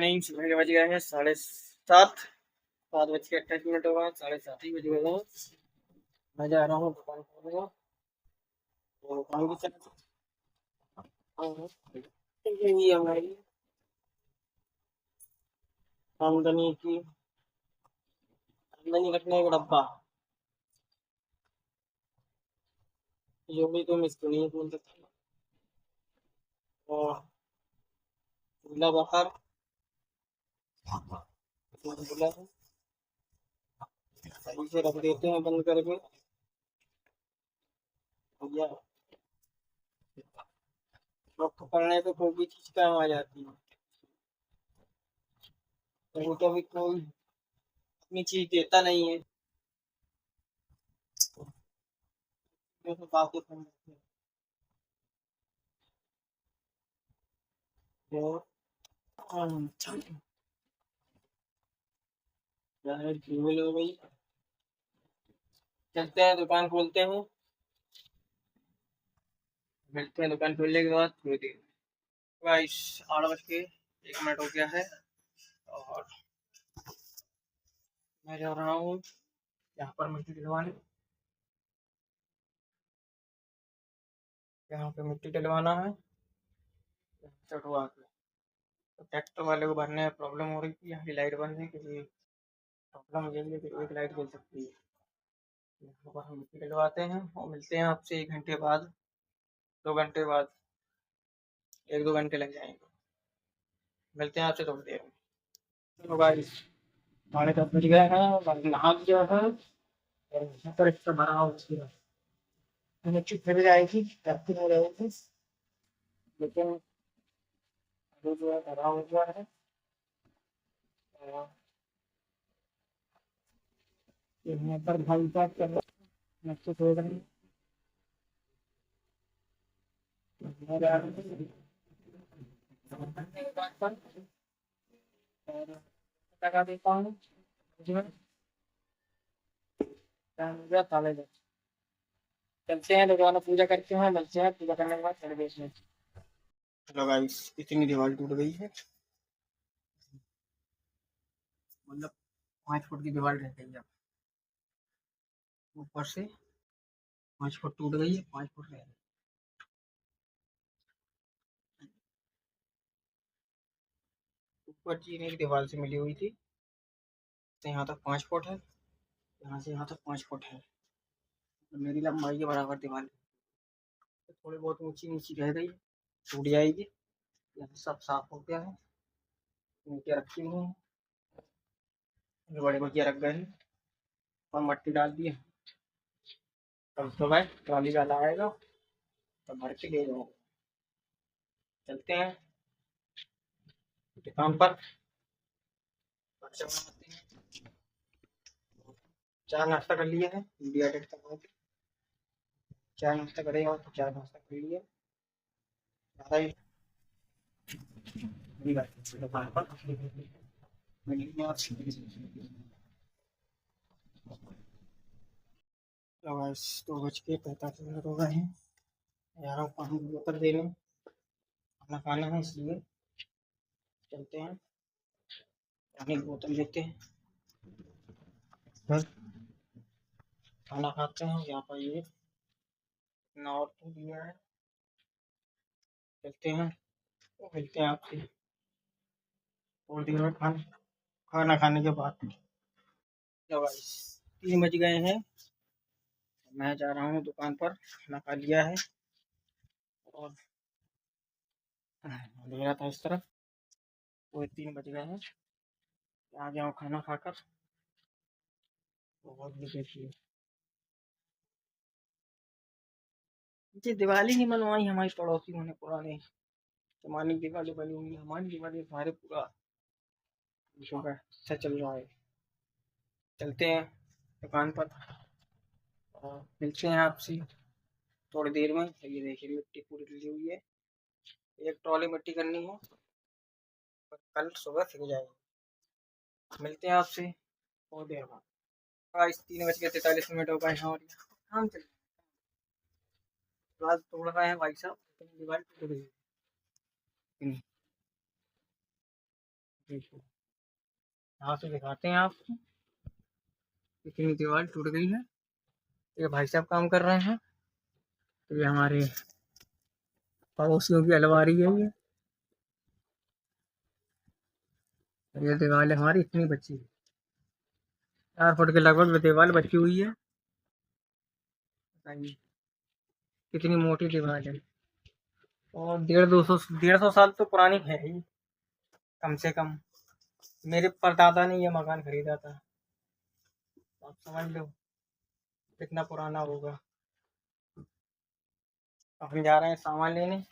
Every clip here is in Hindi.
टाइम सुबह के बज गए हैं 7:30। 7:28 होगा, 7:30 ही बज गए हैं। मैं जा रहा हूँ दुकान खोलने। तो दुकान की चल यही हमारी आमदनी कटने का डब्बा। जो भी तुम इसको नहीं बोल सकते। और चूल्हा बाहर बोला है, सही से रख देते हैं बंद करके भैया। लोग पकड़ने पे कोई भी चीज काम आ जाती है। तो कभी कोई अपनी चीज देता नहीं है। तो बातें करते हैं। और यार फीमेल हो गई। चलते हैं दुकान खोलते हैं। मिलते हैं दुकान खोलने के बाद थोड़ी देर। गाइस 8:01 हो गया है और मैं जा रहा हूँ यहाँ पर मिट्टी डलवाने। यहाँ पे मिट्टी डलवाना है चढ़वा के। तो ट्रैक्टर वाले को भरने में प्रॉब्लम हो रही थी। यहाँ की लाइट बंद है क्योंकि प्रॉब्लम यही है कि एक लाइट जल सकती है। यहाँ पर हम मिट्टी डलवाते हैं और मिलते हैं आपसे 1 घंटे बाद, 2 घंटे बाद। 1-2 घंटे लग जाएंगे। मिलते हैं आपसे थोड़ी देर में। चलो गाइस 10:30 बज गए हैं। मैंने नहा लिया है और यहाँ पर इसका भरा हुआ है। मिट्टी फिर जाएगी धरती में रहेगी, लेकिन अभी जो है भरा हुआ है। और यहाँ पर भाई साहब कर रहे हैं, मिट्टी खोद रहे हैं। मैं जा रहा हूँ दुकान पर और लगा देता हूँ जो है साले। चलते हैं दुकान में पूजा करते हैं, मिलते हैं पूजा करने के बाद चले बेचने। हेलो गाइस, इतनी दीवार टूट गई है। मतलब 5 फुट की दीवार रह गई है। ऊपर से 5 फुट टूट गई है, 5 फुट रह गई। ऊपर चीनी की दीवार से मिली हुई थी। तो यहाँ तक 5 फुट है, यहाँ से यहाँ तक 5 फुट है। तो मेरी लंबाई के बराबर दीवार तो थोड़ी बहुत ऊंची नीची रह गई, टूट जाएगी। यहाँ सब साफ हो गया है। नीचे रखी हुई है, जो बड़े भैया रख गए हैं और मट्टी डाल दी है। कल सुबह ट्रॉली वाला आएगा तो भर के ले जाएगा। चलते हैं दुकान पर। चाय नाश्ता कर लिया है, वीडियो एडिट करना है। चाय नाश्ता करेगा तो चाय नाश्ता कर लिया। ज़्यादा ही बड़ी बात है, दुकान पर मिलेंगे और तो गाइस 2:45 हो गए हैं। जा रहा हूँ पानी की बोतल देने। खाना खाना है इसलिए चलते हैं पानी की बोतल लेते हैं। फिर खाना खाते हैं। यहाँ पर ये इतना और तो दिया है। चलते हैं तो मिलते हैं आपसे थोड़ी देर में खाना खाना खाने के बाद। तो गाइस 3 बज गए हैं। मैं जा रहा हूँ दुकान पर, खाना खा लिया है और अंधेरा था इस तरफ। वो 3 बज गए हैं। आ गया हूँ खाना खाकर। बहुत देखिए जी, दिवाली नहीं मनवाई हमारी पड़ोसियों ने। पुराने जमाने की दिवाली बनी हुई है, हमारी दिवाली हमारे पूरा विश्व का अच्छा चल रहा है। चलते हैं दुकान पर और मिलते हैं आपसे थोड़ी देर में। ये देखिए मिट्टी पूरी डली हुई है। एक ट्रॉली मिट्टी करनी है और कल सुबह फिर जाएगी। मिलते हैं आपसे थोड़ी देर बाद। आज 3:43 हो गए हैं और काम चल रहा है। तोड़ रहे हैं भाई साहब, दीवार टूट गई। देखिए, यहाँ से दिखाते हैं आपको कितनी दीवार टूट गई है। ये भाई साहब काम कर रहे हैं। तो ये हमारे पड़ोसियों की अलमारी है ये दीवार हमारी इतनी बची है, 4 फुट के लगभग दीवार बची हुई है। बताइए कितनी मोटी दीवार है। और 150 साल तो पुरानी है ही, कम से कम। मेरे परदादा ने ये मकान खरीदा था, आप समझ लो कितना पुराना होगा। अब हम जा रहे हैं सामान लेने,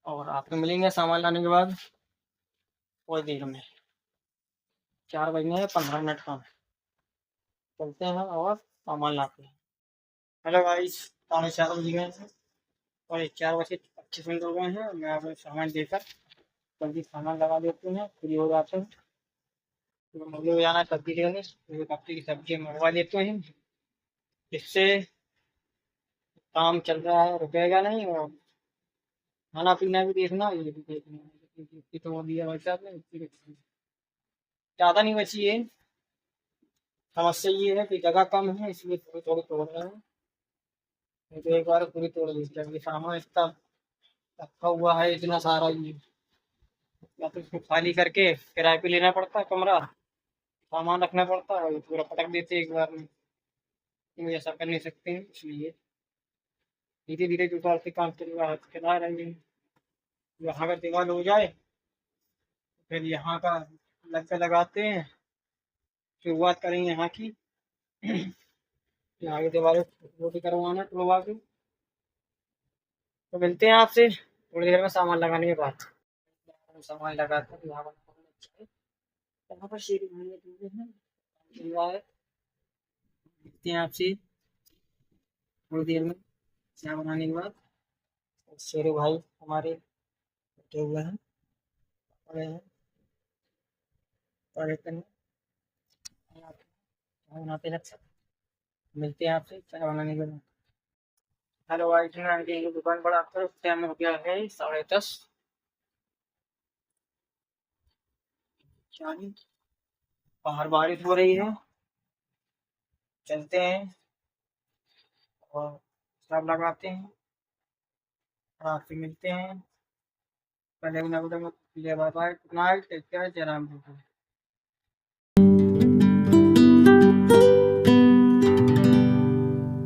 और आपसे मिलेंगे सामान लाने के बाद थोड़ी देर में। 4 बजने हैं 15 मिनट का, चलते हैं और सामान लाते हैं। हेलो गाइस, 4:30 बज गए हैं और 4:25 हो गए हैं। मैं अब सामान देकर जल्दी सामान लगा देते हैं, फ्री हो जाते हैं। तो मुझे भी जाना है सब्जी लेने, तो एक हफ्ते की सब्जी मंगवा देते हैं, इससे काम चल रहा है, रुकेगा नहीं। और खाना पीना भी देखना, ये भी देखना है। इसकी तो वो दिया भाई साहब ने, इसकी तो ज़्यादा नहीं बची है। समस्या ये है कि जगह कम है, इसलिए थोड़ी थोड़ी तोड़ रहे हैं। नहीं तो एक बार पूरी तोड़ दी जाएगी। सामान इतना रखा हुआ है, इतना सारा ये, या तो इसको खाली करके किराए पे लेना पड़ता है कमरा, सामान रखना पड़ता है, और ये पूरा पटक देते हैं एक बार में। लेकिन ऐसा कर नहीं सकते हैं, इसलिए धीरे धीरे जुगाड़ से काम चल रहा है, चला रहे हैं। यहाँ का दीवार हो जाए फिर यहाँ का लगाते हैं, शुरुआत करेंगे यहाँ की। यहाँ की दीवारें वो भी करवाना तुड़वा के। तो मिलते हैं आपसे थोड़ी देर में सामान लगाने के बाद। सामान लगाते हैं यहाँ पर, यहाँ पर शेर भाई हैं, चल रहा है। मिलते हैं आपसे थोड़ी देर में चाय बनाने के बाद। और शेरू भाई हमारे बैठे हुए हैं, पड़े हैं, पढ़े करने चाय बनाते हैं। मिलते हैं आपसे चाय बनाने के बाद। हेलो भाई, आंटी की दुकान पर आपका टाइम हो गया है 10:30। चालीस, बाहर बारिश हो रही है, चलते हैं और सब लगाते हैं और आपसे मिलते हैं। पहले bye bye, good night, take care, जय राम जी की।